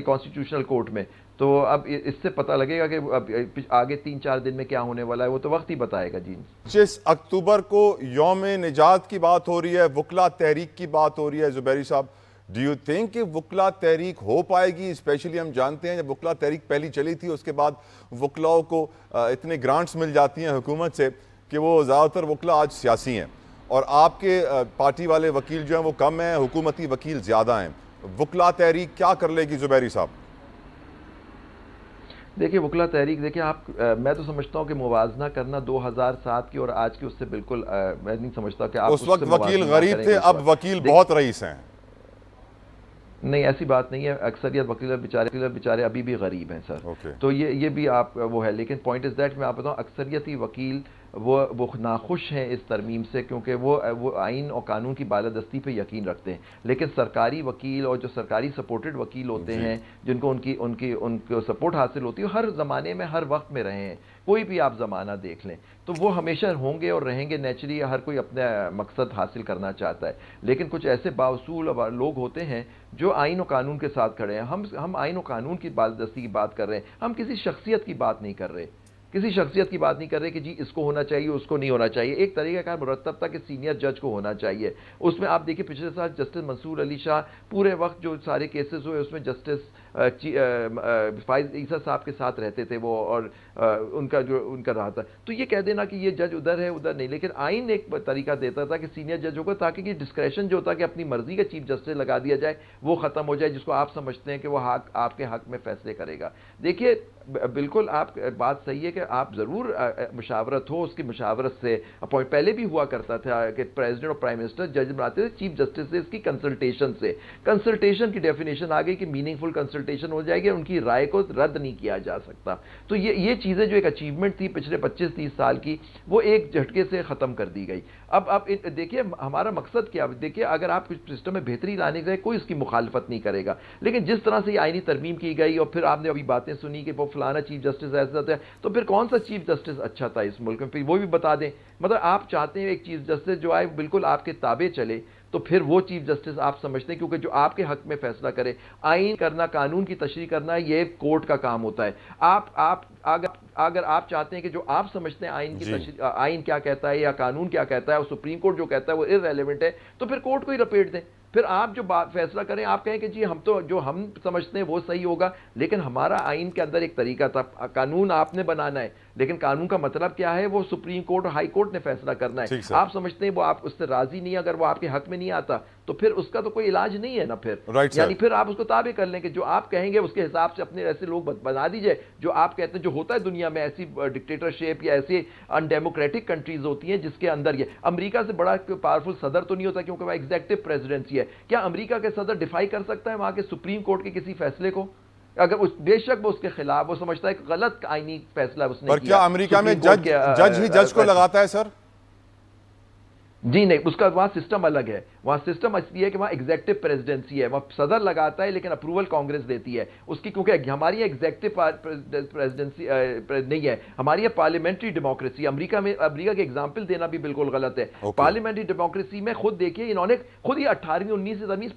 [SPEAKER 10] कॉन्स्टिट्यूशनल कोर्ट में। तो अब इससे पता लगेगा कि अब आगे 3-4 दिन में क्या होने वाला है, वो तो वक्त ही बताएगा जी।
[SPEAKER 8] 25 अक्टूबर को यौम निजात की बात हो रही है, वकला तहरीक की बात हो रही है। ज़ुबैरी साहब, डू यू थिंक कि वकला तहरीक हो पाएगी? स्पेशली हम जानते हैं जब वकला तहरीक पहली चली थी उसके बाद वकलाओं को इतने ग्रांट्स मिल जाती हैं हुकूमत से कि वो ज़्यादातर वकला आज सियासी हैं और आपके पार्टी वाले वकील जो हैं वो कम हैं, हुकूमती वकील ज़्यादा हैं। वकला तहरीक क्या कर लेगी ज़ुबैरी साहब?
[SPEAKER 10] देखिए वकला तहरीक, देखिए आप मैं तो समझता हूँ कि मुवाजना करना 2007 की और आज की उससे बिल्कुल मैं नहीं समझता कि आप
[SPEAKER 8] उस वक्त वकील गरीब थे, अब वकील बहुत रईस हैं।
[SPEAKER 10] नहीं, ऐसी बात नहीं है। अक्सरियत वकील बेचारे अभी भी गरीब हैं सर। तो ये भी आप वो है, लेकिन पॉइंट इज़ दैट मैं आप बताऊँ अक्सरियती वकील वो नाखुश हैं इस तरमीम से क्योंकि वो आइन और कानून की बालादस्ती पे यकीन रखते हैं। लेकिन सरकारी वकील और जो सरकारी सपोर्टेड वकील होते हैं जिनको उनको सपोर्ट हासिल होती है, हर ज़माने में हर वक्त में रहे हैं, कोई भी आप ज़माना देख लें, तो वो हमेशा होंगे और रहेंगे। नेचुरली हर कोई अपना मकसद हासिल करना चाहता है, लेकिन कुछ ऐसे बावसूल लोग होते हैं जो आइन और कानून के साथ खड़े हैं। हम आइन और कानून की बालादस्ती की बात कर रहे हैं, हम किसी शख्सियत की बात नहीं कर रहे, किसी शख्सियत की बात नहीं कर रहे कि जी इसको होना चाहिए उसको नहीं होना चाहिए। एक तरीका का मुरतब था कि सीनियर जज को होना चाहिए। उसमें आप देखिए पिछले साल जस्टिस मंसूर अली शाह पूरे वक्त जो सारे केसेस हुए उसमें जस्टिस फाइज ईसा साहब के साथ रहते थे वो, और उनका रहा था। तो ये कह देना कि ये जज उधर है उधर नहीं, लेकिन आइन एक तरीका देता था कि सीनियर जजों को, ताकि कि डिस्क्रेशन जो होता है कि अपनी मर्जी का चीफ जस्टिस लगा दिया जाए वो ख़त्म हो जाए, जिसको आप समझते हैं कि वो आपके हक में फैसले करेगा। देखिए बिल्कुल आप बात सही है कि आप ज़रूर मुशावरत हो, उसकी मुशावरत से अपॉइंट पहले भी हुआ करता था कि प्रेसिडेंट और प्राइम मिनिस्टर जज बनाते थे चीफ जस्टिस से, इसकी कंसल्टेशन से। कंसल्टेशन की डेफिनेशन आ गई कि मीनिंगफुल कंसल्टेशन हो जाएगी, उनकी राय को रद्द नहीं किया जा सकता। तो ये चीज़ें जो एक अचीवमेंट थी पिछले 25-30 साल की, वो एक झटके से ख़त्म कर दी गई। अब देखिए हमारा मकसद क्या, देखिए अगर आप कुछ सिस्टम में बेहतरी लाने गए कोई उसकी मुखालफत नहीं करेगा, लेकिन जिस तरह से आईनी तरमीम की गई और फिर आपने अभी बातें सुनी कि वो फलाना चीफ जस्टिस ऐसा था, तो फिर कौन सा चीफ जस्टिस अच्छा था इस मुल्क में, फिर वो भी बता दें। मतलब आप चाहते हैं एक चीफ जस्टिस जो आए बिल्कुल आपके ताबे चले, तो फिर वो चीफ जस्टिस आप समझते हैं क्योंकि जो आपके हक में फैसला करे। आइन करना, कानून की तशरीह करना, ये कोर्ट का काम होता है। अगर आप चाहते हैं कि जो आप समझते हैं आइन की तशरीह, आइन क्या कहता है या कानून क्या कहता है और सुप्रीम कोर्ट जो कहता है वो इररेलेवेंट है, तो फिर कोर्ट को ही लपेट दें। फिर आप जो फैसला करें, आप कहें कि जी हम तो जो हम समझते हैं वो सही होगा, लेकिन हमारा आइन के अंदर एक तरीका था, कानून आपने बनाना है, लेकिन कानून का मतलब क्या है वो सुप्रीम कोर्ट और हाई कोर्ट ने फैसला करना है। आप समझते हैं वो आप उससे राजी नहीं, अगर वो आपके हक में नहीं आता तो फिर उसका तो कोई इलाज नहीं है ना फिर, यानी फिर आप उसको ताबे कर लें कि जो आप कहेंगे उसके हिसाब से अपने ऐसे लोग बना दीजिए जो आप कहते हैं। जो होता है दुनिया में ऐसी डिक्टेटरशिप या ऐसी अनडेमोक्रेटिक कंट्रीज होती हैं जिसके अंदर ये अमेरिका से बड़ा पावरफुल सदर तो नहीं होता क्योंकि वह एग्जीक्यूटिव प्रेसिडेंसी है। क्या अमेरिका के सदर डिफाई कर सकता है वहां के सुप्रीम कोर्ट के किसी फैसले को? अगर उस बेशक वो उसके खिलाफ, वो समझता है कि गलत आईनी फैसला उसने
[SPEAKER 8] पर क्या अमेरिका में जज ही जज को लगाता है सर?
[SPEAKER 10] जी नहीं, उसका वहां सिस्टम अलग है। वहां सिस्टम इसलिए है कि वहां एग्जीक्यूटिव प्रेसिडेंसी है, वहां सदर लगाता है लेकिन अप्रूवल कांग्रेस देती है उसकी, क्योंकि हमारी एग्जीक्यूटिव प्रेसिडेंसी नहीं है, हमारी है पार्लियामेंट्री डेमोक्रेसी। अमेरिका के एग्जाम्पल देना भी बिल्कुल गलत है। पार्लियामेंट्री डेमोक्रेसी में खुद देखिए, इन्होंने खुद ही 18वीं 19वीं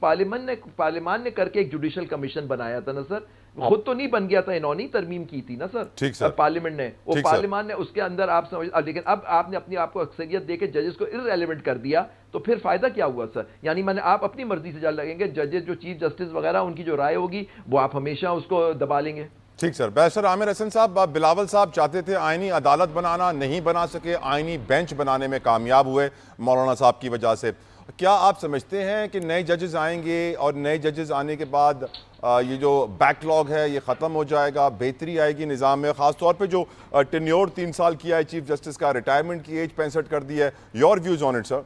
[SPEAKER 10] पार्लियामान ने करके एक जुडिशल कमीशन बनाया था ना सर, खुद तो नहीं बन गया था, इन्होंने ही तरमीम की थी ना सर,
[SPEAKER 8] ठीक सर,
[SPEAKER 10] पार्लियामेंट ने, वो
[SPEAKER 8] ठीक
[SPEAKER 10] पार्लियामान ने उसके अंदर आप समझ, लेकिन अब आपने अपनी आपको अक्सरियत देके जजेस को इररेलेवेंट कर दिया, तो फिर फायदा क्या हुआ सर? यानी मैंने आप अपनी मर्जी से जज लगेंगे, जजेस जो चीफ जस्टिस वगैरह उनकी जो राय होगी वो आप हमेशा उसको दबा लेंगे।
[SPEAKER 8] ठीक सर। बैरिस्टर आमिर हसन साहब, बिलावल साहब चाहते थे आईनी अदालत बनाना, नहीं बना सके, आईनी बेंच बनाने में कामयाब हुए मौलाना साहब की वजह से। क्या आप समझते हैं कि नए जजेस आएंगे और नए जजेस आने के बाद ये जो बैकलॉग है ये ख़त्म हो जाएगा, बेहतरी आएगी निज़ाम में, ख़ासतौर पे जो टेन्योर 3 साल किया है चीफ जस्टिस का, रिटायरमेंट की एज 65 कर दी है? Your views on it sir.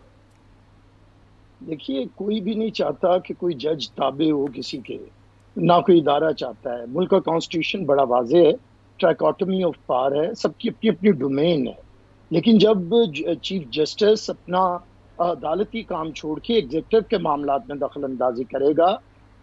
[SPEAKER 9] देखिए, कोई भी नहीं चाहता कि कोई जज ताबे हो किसी के, ना कोई इदारा चाहता है। मुल्क का कॉन्स्टिट्यूशन बड़ा वाज़ेह है, ट्राइकोटमी ऑफ पावर है, सबकी अपनी अपनी डोमेन है। लेकिन जब चीफ जस्टिस अपना अदालती काम छोड़ के एग्जीक्यूटिव के मामलात में दखल अंदाजी करेगा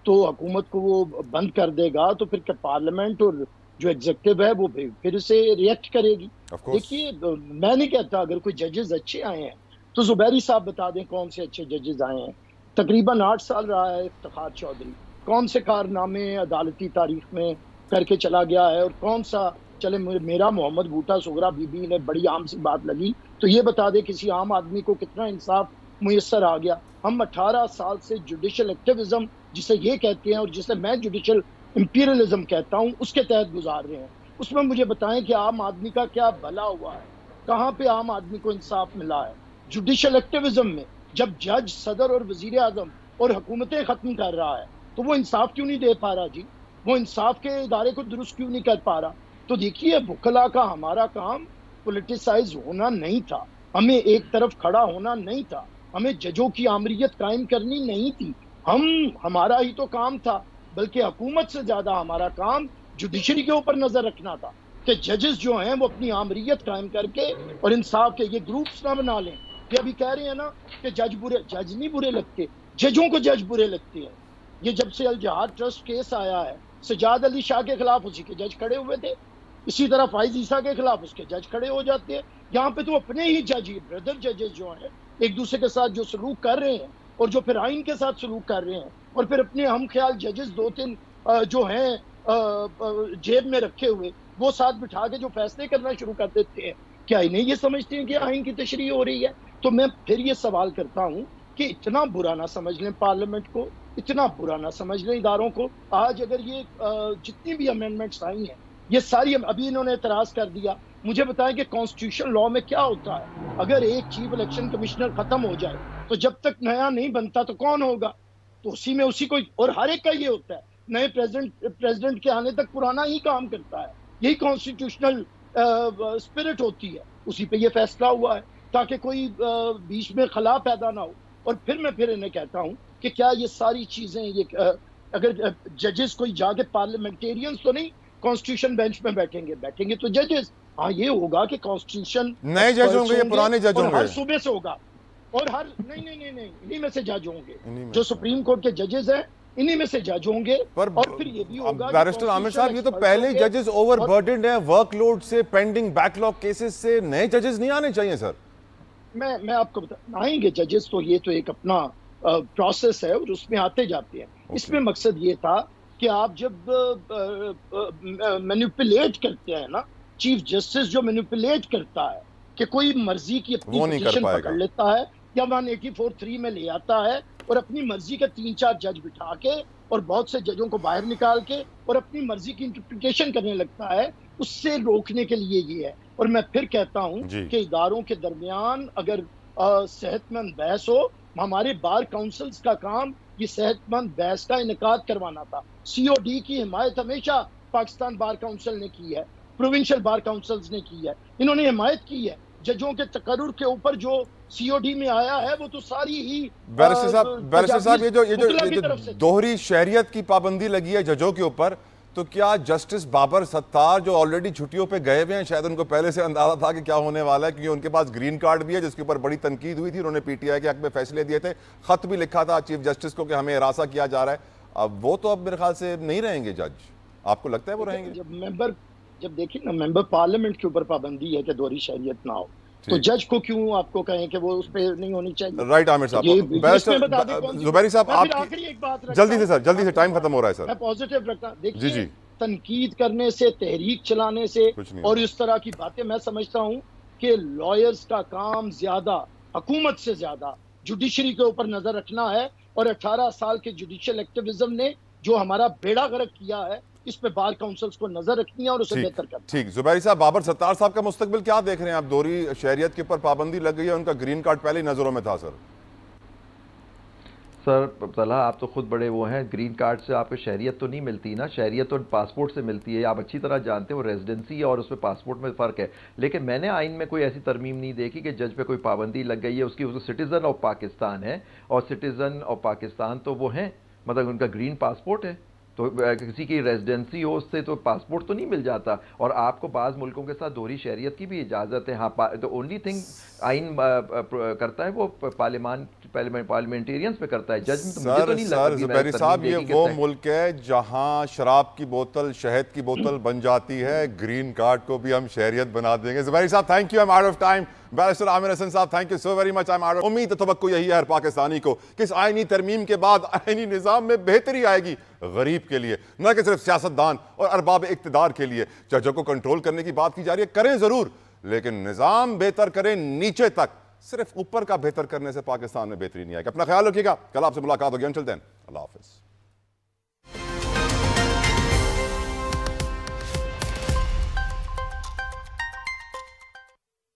[SPEAKER 9] तो हुकूमत को वो बंद कर देगा, तो फिर पार्लियामेंट और जो एग्जीक्यूटिव है वो फिर से रिएक्ट करेगी। देखिए, मैं नहीं कहता अगर कोई जजेस अच्छे आए हैं तो जुबैरी साहब बता दें कौन से अच्छे जजेस आए हैं। तकरीबन 8 साल रहा है इफ्तिखार चौधरी, कौन से कारनामे अदालती तारीख में करके चला गया है, और कौन सा, चले मेरा मोहम्मद बूटा सुगरा बीबी ने बड़ी आम सी बात लगी, तो ये बता दे किसी आम आदमी को कितना इंसाफ मुयस्सर आ गया। हम 18 साल से जुडिशल एक्टिविज्म जिसे ये कहते हैं और जिसे मैं जुडिशल इंपीरियलिज्म कहता हूँ उसके तहत गुजार रहे हैं। उसमें मुझे बताएं कि आम आदमी का क्या भला हुआ है, कहाँ पे आम आदमी को इंसाफ मिला है। जुडिशल एक्टिविज्म में जब जज, सदर और वजीर आजम और हुकूमतें खत्म कर रहा है तो वो इंसाफ क्यों नहीं दे पा रहा जी? वो इंसाफ के इदारे को दुरुस्त क्यों नहीं कर पा रहा? तो देखिए, वकला का हमारा काम पॉलिटिसाइज होना नहीं था, हमें एक तरफ खड़ा होना नहीं था, हमें जजों की आमरीत कायम करनी नहीं थी। हमारा ही तो काम था, बल्कि हुकूमत से ज्यादा हमारा काम जुडिशरी के ऊपर नजर रखना था कि जजेस जो हैं वो अपनी आमरीत कायम करके और इंसाफ के ये ग्रुप्स ना बना लें कि अभी कह रहे हैं ना कि जज नहीं बुरे लगते, जजों को जज बुरे लगते हैं। ये जब से अल जहाद ट्रस्ट केस आया है, सजाद अली शाह के खिलाफ उसी के जज खड़े हुए थे, इसी तरह फाइज ईसा के खिलाफ उसके जज खड़े हो जाते हैं। यहाँ पे तो अपने ही जज, ब्रदर जजेस जो हैं, एक दूसरे के साथ जो सलूक कर रहे हैं और जो फिर आइन के साथ सलूक कर रहे हैं, और फिर अपने हम ख्याल जजेस 2-3 जो हैं जेब में रखे हुए, वो साथ बिठा के जो फैसले करना शुरू कर देते हैं। क्या इन्हें ये समझते हैं कि आइन की तशरीह हो रही है? तो मैं फिर ये सवाल करता हूँ कि इतना बुरा ना समझ लें पार्लियामेंट को, इतना बुरा ना समझ लें इदारों को। आज अगर ये जितनी भी अमेंडमेंट्स आई हैं ये सारी, अभी इन्होंने एतराज कर दिया, मुझे बताएं कि कॉन्स्टिट्यूशन लॉ में क्या होता है? अगर एक चीफ इलेक्शन कमिश्नर खत्म हो जाए तो जब तक नया नहीं बनता तो कौन होगा? तो उसी को, और हर एक का ये होता है, नए प्रेसिडेंट के आने तक पुराना ही काम करता है। यही कॉन्स्टिट्यूशनल स्पिरिट होती है, उसी पे ये फैसला हुआ है ताकि कोई बीच में खला पैदा ना हो। और फिर इन्हें कहता हूँ कि क्या ये सारी चीजें, ये अगर जजेस कोई जाके पार्लियामेंटेरियंस तो नहीं कॉन्स्टिट्यूशन बेंच में बैठेंगे तो जजेस, हाँ ये होगा कि कॉन्स्टिट्यूशन
[SPEAKER 8] नए जज होंगे, ये पुराने जज होंगे,
[SPEAKER 9] हर सूबे से होगा, और हर नहीं इन्हीं में से जज होंगे, जो सुप्रीम कोर्ट के जजेस हैं इन्हीं में से जज होंगे। और फिर ये भी होगा,
[SPEAKER 8] बैरिस्टर आमिर साहब, ये तो पहले जजेस ओवरबर्डन्ड हैं वर्कलोड से, पेंडिंग बैकलॉग केसेस से, नए जजेस नहीं आने चाहिए सर? मैं आपको आएंगे जजेस, तो ये तो एक अपना प्रोसेस है और उसमें आते जाते हैं। इसमें मकसद ये था कि आप जब मैनिपुलेट करते हैं ना, चीफ जस्टिस जो मैनिपुलेट करता है कि कोई मर्जी की अपनी पोजीशन पकड़ लेता है या 184(3) में ले आता है और अपनी मर्जी के 3-4 जज बिठा के और बहुत से जजों को बाहर निकाल के और अपनी मर्जी की इंटरप्रिटेशन करने लगता है, उससे रोकने के लिए ये है। और मैं फिर कहता हूँ कि इदारों के दरमियान अगर सेहतमंद बहस हो, हमारे बार काउंसिल्स का काम ये सेहतमंद बहस का इनकाद करवाना था। COD की हिमायत हमेशा पाकिस्तान बार काउंसिल ने की है, प्रोविंशियल बार काउंसिल्स ने की है, इन्होंने हिमायत की है। जजों के तकर्रुर के ऊपर जो COD में आया है वो तो सारी ही बैरिस्टर साहब ये जो दोहरी शहरियत की पाबंदी लगी है जजों के ऊपर, तो क्या जस्टिस बाबर सत्तार जो ऑलरेडी छुट्टियों पे गए हुए हैं, शायद उनको पहले से अंदाजा था कि क्या होने वाला है, क्योंकि उनके पास ग्रीन कार्ड भी है जिसके ऊपर बड़ी तनकीद हुई थी, उन्होंने PTI के हक में फैसले दिए थे, खत भी लिखा था चीफ जस्टिस को कि हमें हिरासा किया जा रहा है, अब वो तो अब मेरे ख्याल से नहीं रहेंगे जज, आपको लगता है वो रहेंगे?
[SPEAKER 9] जब देखिए ना, मेंबर पार्लियामेंट के ऊपर पाबंदी है कि दोहरी शहरियत ना हो, तो जज को क्यों आपको कहें कि वो उस पर नहीं होनी चाहिए?
[SPEAKER 8] राइट आमिर साहब, जुबैरी साहब, आप जल्दी से टाइम खत्म हो रहा है सर,
[SPEAKER 9] मैं पॉजिटिव रखता। देखिए तनकीद करने से, तहरीक चलाने से और इस तरह की बातें, मैं समझता हूं कि लॉयर्स का काम ज्यादा हुकूमत से ज्यादा जुडिशरी के ऊपर नजर रखना है। और 18 साल के जुडिशियल एक्टिविज्म ने जो हमारा बेड़ा गर्क किया है, इस पे बार काउंसिल्स को नजर रखनी है और उसे बेहतर करना।
[SPEAKER 8] ठीक, जुबैरी साहब, बाबर सत्तार साहब का मुस्तकबिल क्या देख रहे हैं आप? दोहरी शहरियत के ऊपर पाबंदी लग गई है, उनका ग्रीन कार्ड पहले ही नजरों में था।
[SPEAKER 10] सर तलहा, आप तो खुद बड़े वो हैं, ग्रीन कार्ड से आपको शहरियत तो नहीं मिलती ना, शहरियत तो पासपोर्ट से मिलती है, आप अच्छी तरह जानते हो। रेजिडेंसी और उसमें पासपोर्ट में फ़र्क है। लेकिन मैंने आइन में कोई ऐसी तरमीम नहीं देखी कि जज पे कोई पाबंदी लग गई है। उसकी सिटीज़न ऑफ पाकिस्तान है, और सिटीज़न ऑफ पाकिस्तान तो वो हैं, मतलब उनका ग्रीन पासपोर्ट है, तो किसी की रेजिडेंसी हो उससे तो पासपोर्ट तो नहीं मिल जाता। और आपको बाज़ मुल्कों के साथ दोहरी शहरियत की भी इजाज़त है। हाँ, तो ओनली थिंग आइन करता है वो पार्लियामेंटेरियंस पे करता है, जज में तो मुझे तो नहीं लगता।
[SPEAKER 8] जुबैरी साहब, ये वो मुल्क है जहां शराब की बोतल शहद की बोतल बन जाती है, ग्रीन कार्ड को भी हम शहरियत बना देंगे। जुबैरी साहब, thank you, I am out of time. Barrister Aamir Hasan साहब, thank you so very much, I am out. उम्मीद तवक्को यही है हर पाकिस्तानी को कि इस आईनी तरमीम के बाद आईनी निज़ाम में बेहतरी आएगी गरीब के लिए, न कि सिर्फ सियासतदान और अरबाब इक्तदार के लिए। जजों को कंट्रोल करने की बात की जा रही है, करें जरूर, लेकिन निज़ाम बेहतर करें नीचे तक। सिर्फ ऊपर का बेहतर करने से पाकिस्तान में बेहतरी नहीं आएगी। अपना ख्याल रखिएगा, कल आपसे मुलाकात होगी। अंटिल देन, अल्लाह हाफिज़।